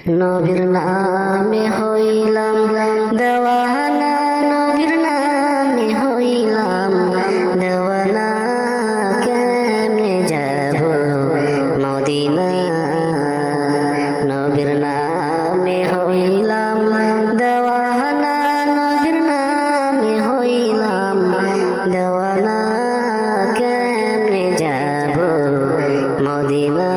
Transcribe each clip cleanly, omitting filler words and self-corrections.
নবীর নামে হইলাম দেওয়ানা, নবীর নামে হইলাম দেওয়ানা। কেমনে যাব মদিনা, নবীর নামে হইলাম দেওয়ানা, নবীর নামে হইলাম দেওয়ানা। কেমনে যাব মদিনা।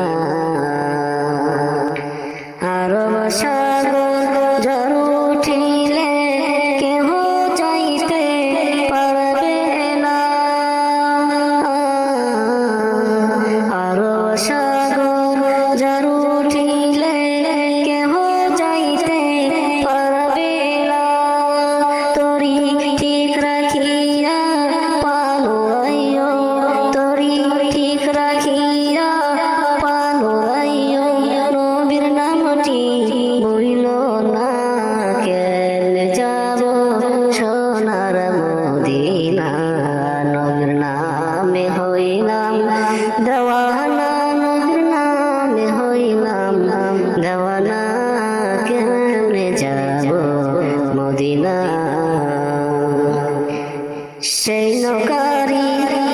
আরব সাগর ঝড় উঠিলে কেহ যাইতে পারবে না। আরব সাগর ঝড় উঠিলে কেহ যাইতে পারবে না। তরি ঠিক রাখিয়া পালো আইও, তরি ঠিক রাখিয়া পালো আইও। নবীর নামটি বইল না, কেমনে যাব সোনার মদিনা। নবীর নামে হইলাম দেওয়ানা, নবীর নামে হইলাম দেওয়ানা। কেমনে যাব মদিনা। সেই নৌকারি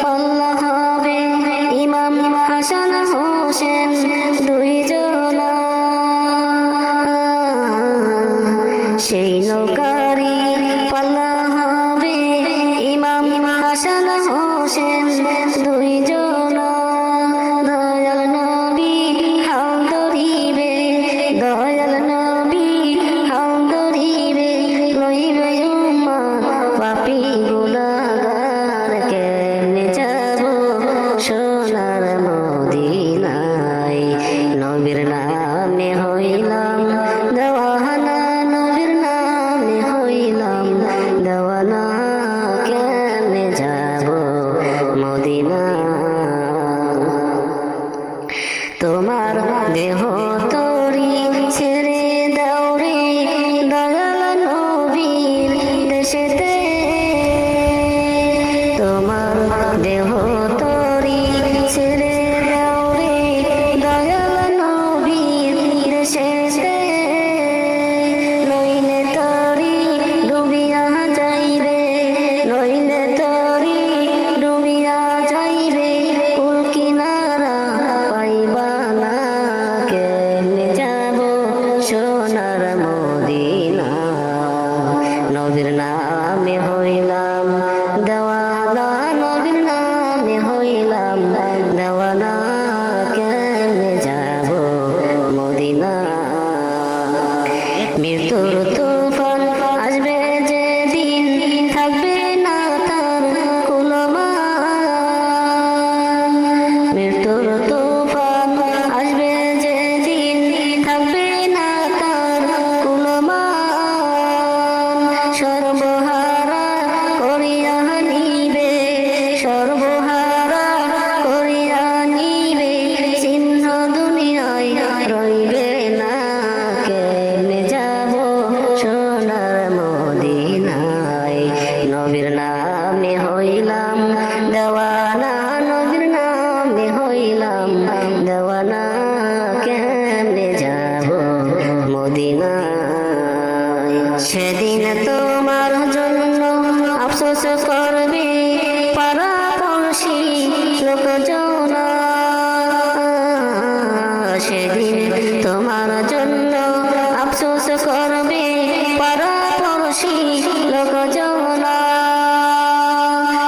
পাল্লা হবে ইমাম হাসান হোসেন দুইজনা। সেই নৌকারি পাল্লা হবে ইমাম হাসান হোসেন দুইজনা। দয়াল নবী হাল ধরিবে, দয়াল নবী হাল ধরিবে, লইবে উম্মত পাপী গুনাহগার। কেমনে যাব সোনার মদিনায়। নবীর নামে হইলাম দেওয়ানা, নবীর নামে হইলাম দেওয়ানা। কেমনে যাব মদিনা। তোমার দেহ তরি ছেড়ে দাও রে দয়াল নবীর দেশেতে। তোমার দেহ তরি ছেড়ে দাও রে দয়াল নবীর দেশেতে। নইলে তরি ডুবিয়া যাইবে, নইলে তরি ডুবিয়া যাইবে, কুল কিনারা পাইবা না। কেমনে যাব সোনার মদিনা। নবীর নামে হইলাম দেওয়ানা, নবীর নামে হইলাম দেওয়ানা। কেমনে যাব মদিনা। মৃত্যুর তুফান আসবে যেদিন, থাকবে না তার কুলমান। মৃত্যুর তুফান আসবে যেদিন, থাকবে না তার কুলমান। সর্বহারা করিয়া নিবে, সর্বহারা করিয়া নিবে, চিহ্ন দুনিয়ায় রইবে না। কেমনে যাব সোনার মদিনায়। নবীর নামে হইলাম দেওয়ানা, নবীর নামে হইলাম দেওয়ানা। কেমনে যাব মদিনায়। সেদিন তোমার জন্য আফসোস করবে পাড়াপড়শি লোকজনা। সেদিন তোমার জন্য আফসোস করবে পাড়াপড়শি লোকজনা।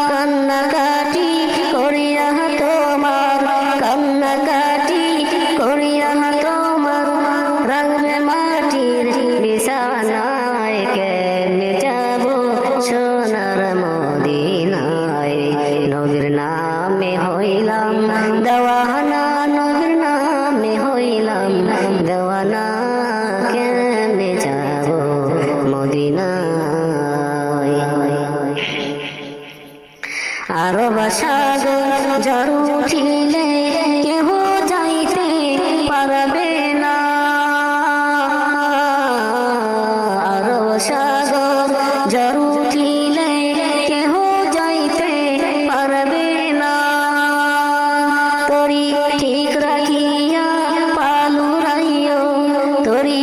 কান্নাকাটি করিয়া তোমার, কান্নাকাটি করিয়া তোমার রাখবে মাটির বিছানায়। কেমনে যাব সোনার মদিনায়। নবীর নামে হইলাম দেওয়ানা, নবীর নামে হইলাম দেওয়ানা। কেমনে যাব মদিনায়। আরব সাগর ঝড় উঠিলে কেহ যাইতে পারবে না। আরব সাগর ঝড় উঠিলে কেহ যাইতে পারবে না। তরি ঠিক রাখিয়া পালু রাইও, তরি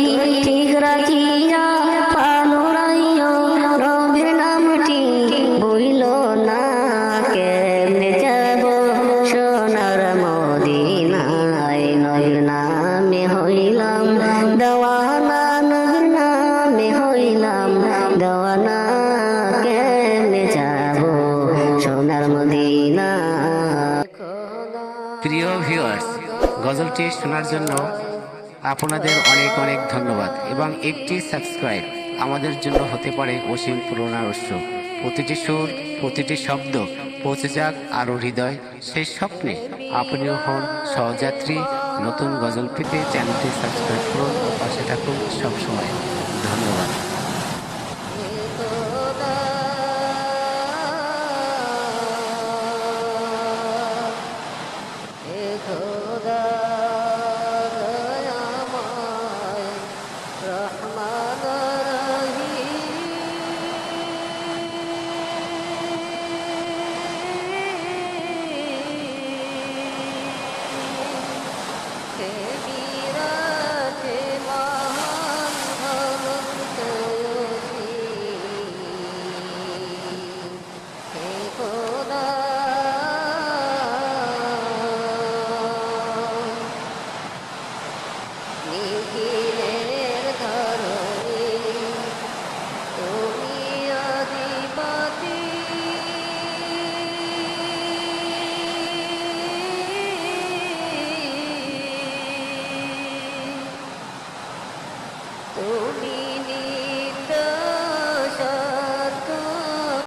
গজলটি শোনার জন্য আপনাদের অনেক অনেক ধন্যবাদ এবং একটি সাবস্ক্রাইব আমাদের জন্য হতে পারে অসীম প্রেরণার উৎস। প্রতিটি সুর, প্রতিটি শব্দ পৌঁছে যাক আরও হৃদয় সেই স্বপ্নে। আপনিও হন সহযাত্রী। নতুন গজল পেতে চ্যানেলটি সাবস্ক্রাইব করুন ও পাশে থাকুন সবসময়। ধন্যবাদ। Baby